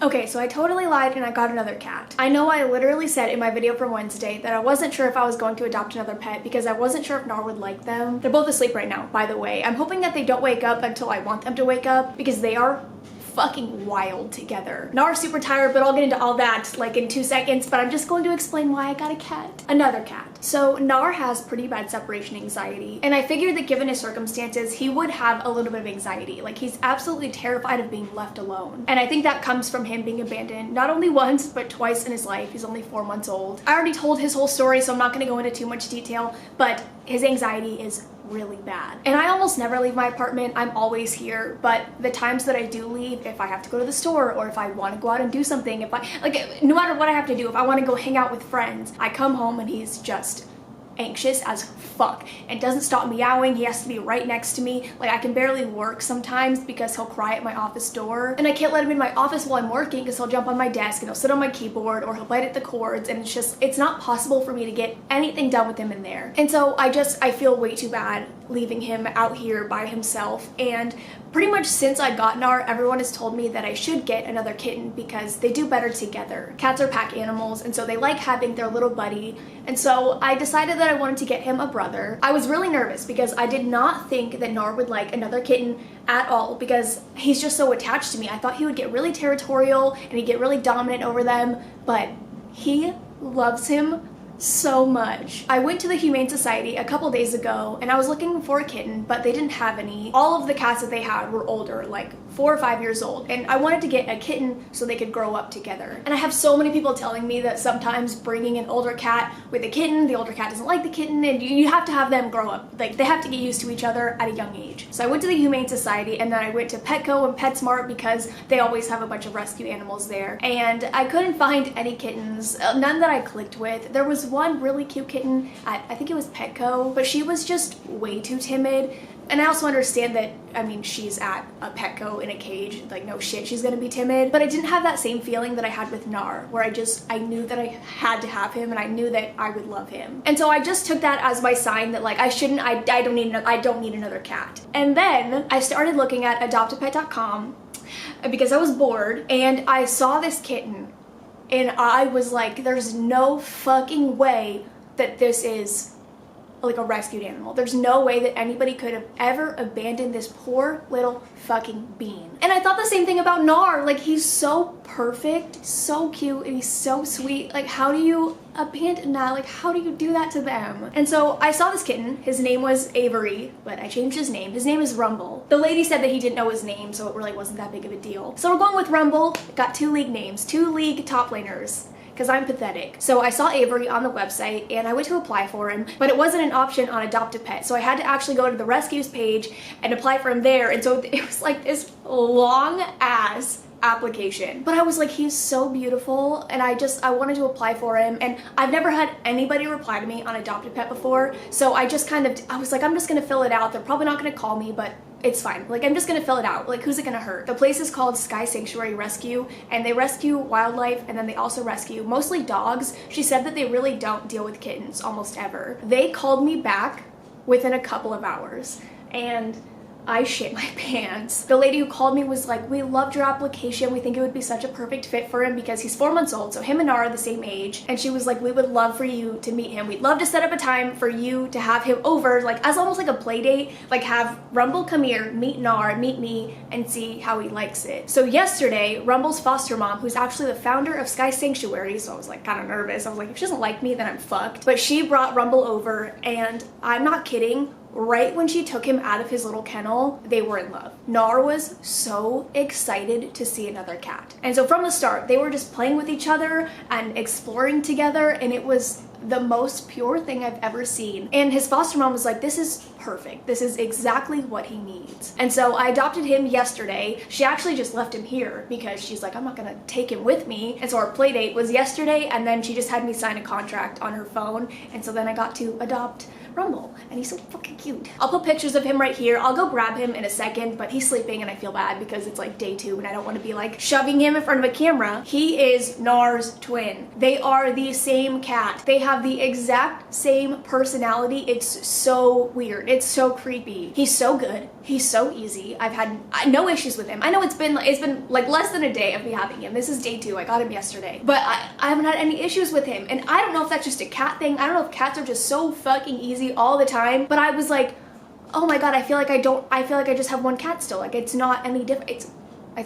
Okay, so I totally lied and I got another cat. I know I literally said in my video from Wednesday that I wasn't sure if I was going to adopt another pet because I wasn't sure if Nar would like them. They're both asleep right now, by the way. I'm hoping that they don't wake up until I want them to wake up because they are fucking wild together. Nar's super tired, but I'll get into all that like in 2 seconds, but I'm just going to explain why I got a cat. Another cat. So Nar has pretty bad separation anxiety, and I figured that given his circumstances, he would have a little bit of anxiety. Like, he's absolutely terrified of being left alone. And I think that comes from him being abandoned not only once, but twice in his life. He's only 4 months old. I already told his whole story, so I'm not gonna go into too much detail, but his anxiety is really bad. And I almost never leave my apartment. I'm always here, but the times that I do leave, if I have to go to the store or if I want to go out and do something, if I, like, no matter what I have to do, if I want to go hang out with friends, I come home and he's just anxious as fuck and doesn't stop meowing. He has to be right next to me. Like, I can barely work sometimes because he'll cry at my office door, and I can't let him in my office while I'm working because he'll jump on my desk and he'll sit on my keyboard or he'll bite at the cords, and it's not possible for me to get anything done with him in there. And so I feel way too bad leaving him out here by himself. And pretty much since I got Nar, everyone has told me that I should get another kitten because they do better together. Cats are pack animals, and so they like having their little buddy. And so I decided that I wanted to get him a brother. I was really nervous because I did not think that Nar would like another kitten at all because he's just so attached to me. I thought he would get really territorial and he'd get really dominant over them, but he loves him so much. I went to the Humane Society a couple days ago and I was looking for a kitten, but they didn't have any. All of the cats that they had were older, like 4 or 5 years old, and I wanted to get a kitten so they could grow up together. And I have so many people telling me that sometimes bringing an older cat with a kitten, the older cat doesn't like the kitten, and you have to have them grow up. Like, they have to get used to each other at a young age. So I went to the Humane Society, and then I went to Petco and PetSmart because they always have a bunch of rescue animals there. And I couldn't find any kittens, none that I clicked with. There was one really cute kitten at, I think it was Petco, but she was just way too timid. And I also understand that, I mean, she's at a Petco in a cage, like, no shit, she's gonna be timid. But I didn't have that same feeling that I had with Nar, where I knew that I had to have him and I knew that I would love him. And so I just took that as my sign that, like, I don't need another cat. And then I started looking at adoptapet.com because I was bored, and I saw this kitten and I was like, there's no fucking way that this is like a rescued animal. There's no way that anybody could have ever abandoned this poor little fucking bean. And I thought the same thing about Nar. Like, he's so perfect, so cute, and he's so sweet. Like, how do you abandon that? Like, how do you do that to them? And so I saw this kitten. His name was Avery, but I changed his name. His name is Rumble. The lady said that he didn't know his name, so it really wasn't that big of a deal. So we're going with Rumble. Got 2 league names, 2 league top laners, because I'm pathetic. So I saw Avery on the website and I went to apply for him, but it wasn't an option on Adopt a Pet. So I had to actually go to the rescues page and apply for him there. And so it was like this long ass application. But I was like, he's so beautiful, and I wanted to apply for him, and I've never had anybody reply to me on Adopt a Pet before. So I was like, I'm just gonna fill it out. They're probably not gonna call me, but it's fine. Like, I'm just gonna fill it out. Like, who's it gonna hurt? The place is called Sky Sanctuary Rescue, and they rescue wildlife, and then they also rescue mostly dogs. She said that they really don't deal with kittens almost ever. They called me back within a couple of hours, and I shit my pants. The lady who called me was like, we loved your application. We think it would be such a perfect fit for him because he's 4 months old, so him and Nar are the same age. And she was like, we would love for you to meet him. We'd love to set up a time for you to have him over, like, as almost like a play date. Like, have Rumble come here, meet Nar, meet me, and see how he likes it. So yesterday, Rumble's foster mom, who's actually the founder of Sky Sanctuary, so I was like kind of nervous. I was like, if she doesn't like me, then I'm fucked. But she brought Rumble over, and I'm not kidding, right when she took him out of his little kennel, they were in love. Nar was so excited to see another cat. And so from the start, they were just playing with each other and exploring together, and it was the most pure thing I've ever seen. And his foster mom was like, this is perfect. This is exactly what he needs. And so I adopted him yesterday. She actually just left him here because she's like, I'm not gonna take him with me. And so our play date was yesterday, and then she just had me sign a contract on her phone. And so then I got to adopt Rumble, and he's so fucking cute. I'll put pictures of him right here. I'll go grab him in a second, but he's sleeping and I feel bad because it's like day 2 and I don't want to be like shoving him in front of a camera. He is Nar's twin. They are the same cat. They have the exact same personality. It's so weird. It's so creepy. He's so good. He's so easy. I've had no issues with him. I know it's been like less than a day of me having him. This is day 2. I got him yesterday, but I haven't had any issues with him. And I don't know if that's just a cat thing. I don't know if cats are just so fucking easy all the time, but I was like, oh my god, I feel like I just have one cat still. Like, it's not any different. It's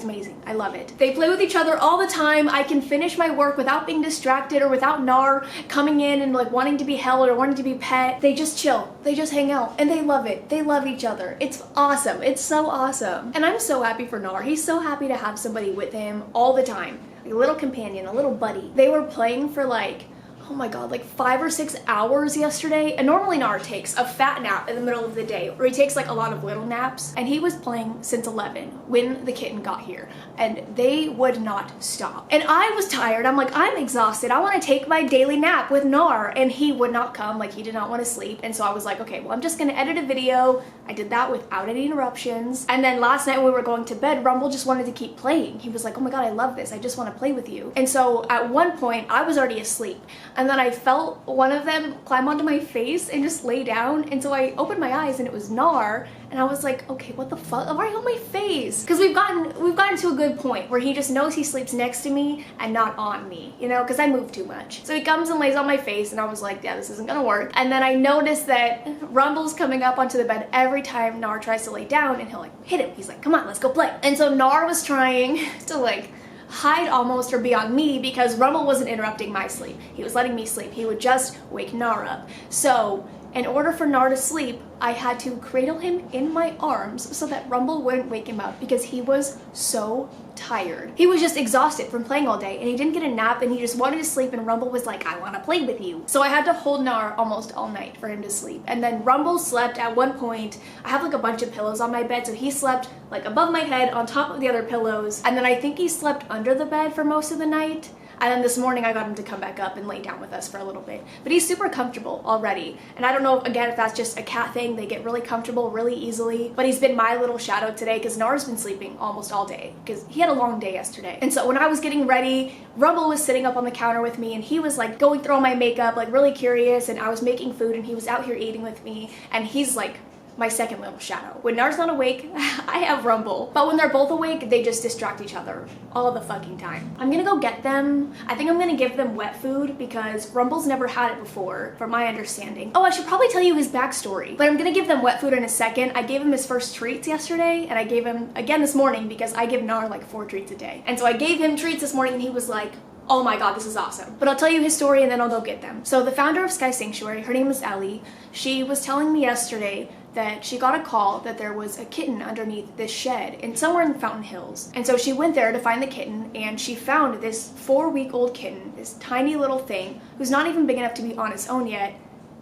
amazing. I love it. They play with each other all the time. I can finish my work without being distracted or without Nar coming in and like wanting to be held or wanting to be pet. They just chill. They just hang out and they love it. They love each other. It's awesome. It's so awesome. And I'm so happy for Nar. He's so happy to have somebody with him all the time. Like a little companion, a little buddy. They were playing for like, oh my god, like 5 or 6 hours yesterday. And normally Nar takes a fat nap in the middle of the day, or he takes like a lot of little naps. And he was playing since 11 when the kitten got here, and they would not stop. And I was tired. I'm like, I'm exhausted. I want to take my daily nap with Nar, and he would not come. Like, he did not want to sleep. And so I was like, okay, well, I'm just gonna edit a video. I did that without any interruptions. And then last night when we were going to bed, Rumble just wanted to keep playing. He was like, oh my god, I love this. I just want to play with you. And so at one point I was already asleep, and then I felt one of them climb onto my face and just lay down. And so I opened my eyes and it was Nar, and I was like, okay, what the fuck? Why are you on my face? Because we've gotten to a good point where he just knows he sleeps next to me and not on me, you know, because I move too much. So he comes and lays on my face, and I was like, yeah, this isn't gonna work. And then I noticed that Rumble's coming up onto the bed every time Nar tries to lay down, and he'll like hit him. He's like, come on, let's go play. And so Nar was trying to like hide almost or be on me because Rumble wasn't interrupting my sleep. He was letting me sleep. He would just wake Nar up. So in order for Nar to sleep, I had to cradle him in my arms so that Rumble wouldn't wake him up because he was so tired. He was just exhausted from playing all day, and he didn't get a nap, and he just wanted to sleep, and Rumble was like, I want to play with you. So I had to hold Nar almost all night for him to sleep. And then Rumble slept at one point. I have like a bunch of pillows on my bed, so he slept like above my head on top of the other pillows, and then I think he slept under the bed for most of the night. And then this morning I got him to come back up and lay down with us for a little bit. But he's super comfortable already. And I don't know, again, if that's just a cat thing. They get really comfortable really easily. But he's been my little shadow today because Nar's been sleeping almost all day because he had a long day yesterday. And so when I was getting ready, Rumble was sitting up on the counter with me, and he was like going through all my makeup, like really curious, and I was making food, and he was out here eating with me, and he's like my second little shadow. When Nar's not awake, I have Rumble. But when they're both awake, they just distract each other all the fucking time. I'm gonna go get them. I think I'm gonna give them wet food because Rumble's never had it before, from my understanding. Oh, I should probably tell you his backstory, but I'm gonna give them wet food in a second. I gave him his first treats yesterday, and I gave him again this morning because I give Nar like 4 treats a day. And so I gave him treats this morning, and he was like, oh my god, this is awesome. But I'll tell you his story and then I'll go get them. So the founder of Sky Sanctuary, her name is Ellie. She was telling me yesterday that she got a call that there was a kitten underneath this shed somewhere in Fountain Hills. And so she went there to find the kitten, and she found this 4-week-old kitten, this tiny little thing who's not even big enough to be on its own yet,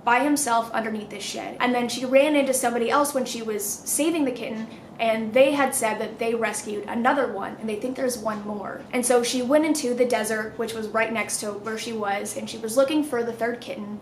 by himself underneath this shed. And then she ran into somebody else when she was saving the kitten, and they had said that they rescued another one, and they think there's one more. And so she went into the desert, which was right next to where she was, and she was looking for the 3rd kitten,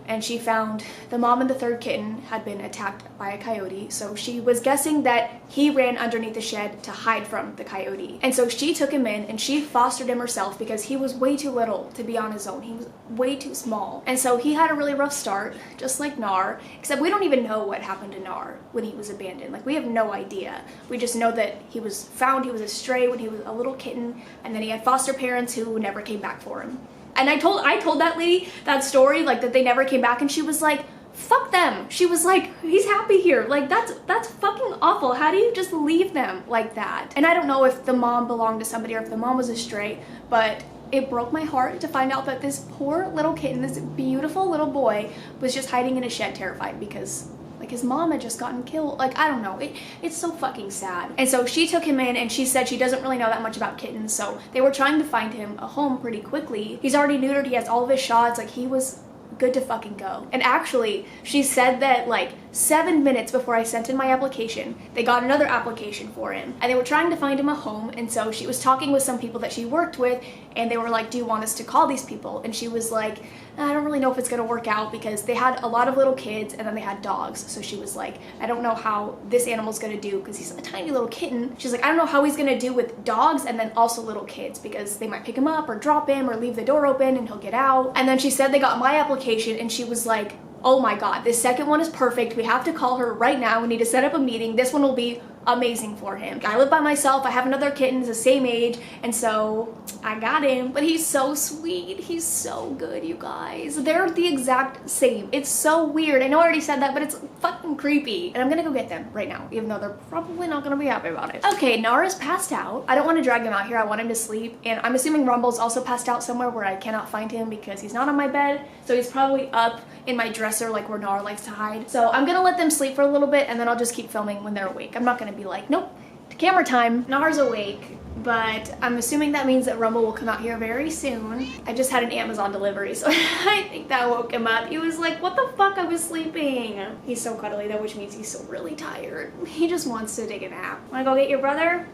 and she found the mom and the 3rd kitten had been attacked by a coyote. So she was guessing that he ran underneath the shed to hide from the coyote. And so she took him in and she fostered him herself because he was way too little to be on his own. He was way too small. And so he had a really rough start, just like Nar, except we don't even know what happened to Nar when he was abandoned. Like, we have no idea. We just know that he was found, he was a stray when he was a little kitten, and then he had foster parents who never came back for him. And I told that lady that story, like that they never came back, and she was like, fuck them. She was like, he's happy here. Like, that's fucking awful. How do you just leave them like that? And I don't know if the mom belonged to somebody or if the mom was a stray, but it broke my heart to find out that this poor little kitten, this beautiful little boy, was just hiding in a shed terrified because like his mom had just gotten killed. Like, I don't know, it's so fucking sad. And so she took him in, and she said she doesn't really know that much about kittens, so they were trying to find him a home pretty quickly. He's already neutered, he has all of his shots, like he was good to fucking go. And actually, she said that like 7 minutes before I sent in my application, they got another application for him, and they were trying to find him a home. And so she was talking with some people that she worked with, and they were like, do you want us to call these people? And she was like, I don't really know if it's gonna work out, because they had a lot of little kids and then they had dogs. So she was like, I don't know how this animal's gonna do, because he's a tiny little kitten. She's like, I don't know how he's gonna do with dogs and then also little kids, because they might pick him up or drop him or leave the door open and he'll get out. And then she said they got my application, and she was like, oh my god, this second one is perfect. We have to call her right now. We need to set up a meeting. This one will be amazing for him. I live by myself. I have another kitten, the same age, and so I got him. But he's so sweet. He's so good, you guys. They're the exact same. It's so weird. I know I already said that, but it's fucking creepy. And I'm gonna go get them right now, even though they're probably not gonna be happy about it. Okay, Nara's passed out. I don't want to drag him out here. I want him to sleep. And I'm assuming Rumble's also passed out somewhere where I cannot find him because he's not on my bed. So he's probably up in my dresser, like where Nara likes to hide. So I'm gonna let them sleep for a little bit, and then I'll just keep filming when they're awake. I'm not gonna be like, nope, camera time. Nara's awake, but I'm assuming that means that Rumble will come out here very soon. I just had an Amazon delivery, so I think that woke him up. He was like, what the fuck, I was sleeping. He's so cuddly though, which means he's so really tired. He just wants to take a nap. Wanna go get your brother?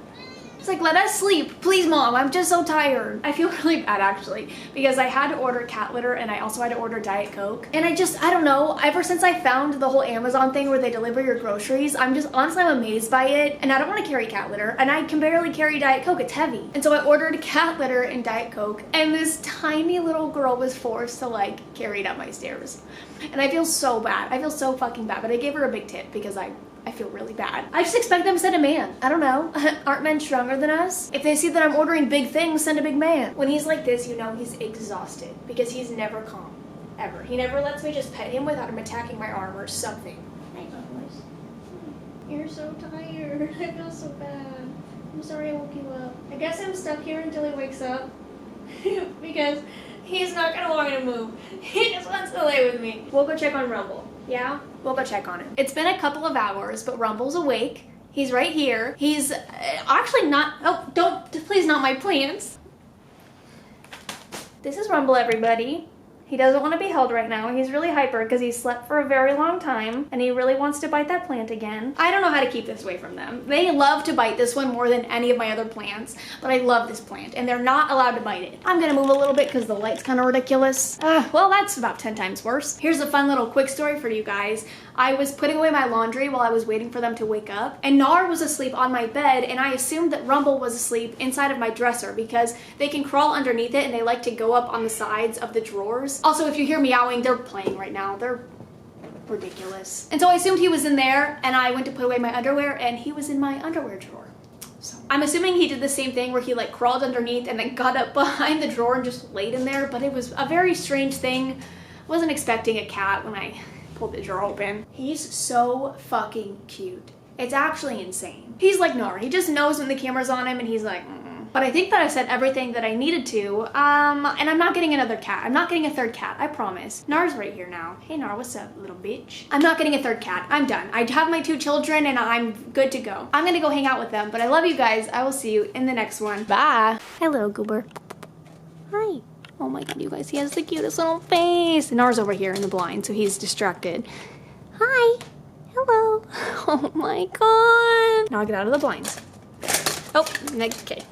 He's like, let us sleep. Please, Mom, I'm just so tired. I feel really bad, actually, because I had to order cat litter and I also had to order Diet Coke. And I don't know, ever since I found the whole Amazon thing where they deliver your groceries, I'm amazed by it. And I don't want to carry cat litter, and I can barely carry Diet Coke. It's heavy. And so I ordered cat litter and Diet Coke, and this tiny little girl was forced to like carry it up my stairs. And I feel so bad. I feel so fucking bad, but I gave her a big tip because I feel really bad. I just expect them to send a man. I don't know. Aren't men stronger than us? If they see that I'm ordering big things, send a big man. When he's like this, you know he's exhausted because he's never calm, ever. He never lets me just pet him without him attacking my arm or something. Hey, boys. You're so tired. I feel so bad. I'm sorry I woke you up. I guess I'm stuck here until he wakes up because he's not gonna want me to move. He just wants to lay with me. We'll go check on Rumble. Yeah? We'll go check on him. It's been a couple of hours, but Rumble's awake. He's right here. He's actually not, oh, please not my plants. This is Rumble, everybody. He doesn't want to be held right now. He's really hyper because he slept for a very long time and he really wants to bite that plant again. I don't know how to keep this away from them. They love to bite this one more than any of my other plants, but I love this plant and they're not allowed to bite it. I'm gonna move a little bit because the light's kind of ridiculous. Well, that's about 10 times worse. Here's a fun little quick story for you guys. I was putting away my laundry while I was waiting for them to wake up, and Nar was asleep on my bed, and I assumed that Rumble was asleep inside of my dresser because they can crawl underneath it and they like to go up on the sides of the drawers. Also, if you hear meowing, they're playing right now. They're ridiculous. And so I assumed he was in there, and I went to put away my underwear, and he was in my underwear drawer. So I'm assuming he did the same thing where he like crawled underneath and then got up behind the drawer and just laid in there, but it was a very strange thing. Wasn't expecting a cat when I pulled the drawer open. He's so fucking cute. It's actually insane. He's like Nora. He just knows when the camera's on him and he's like, But I think that I said everything that I needed to. And I'm not getting another cat. I'm not getting a third cat, I promise. Nar's right here now. Hey Nar, what's up, little bitch? I'm not getting a third cat. I'm done. I have my 2 children and I'm good to go. I'm gonna go hang out with them, but I love you guys. I will see you in the next one. Bye. Hello, Goober. Hi. Oh my god, you guys, he has the cutest little face. Nar's over here in the blind, so he's distracted. Hi. Hello. Oh my god. Now I get out of the blinds. Oh, okay.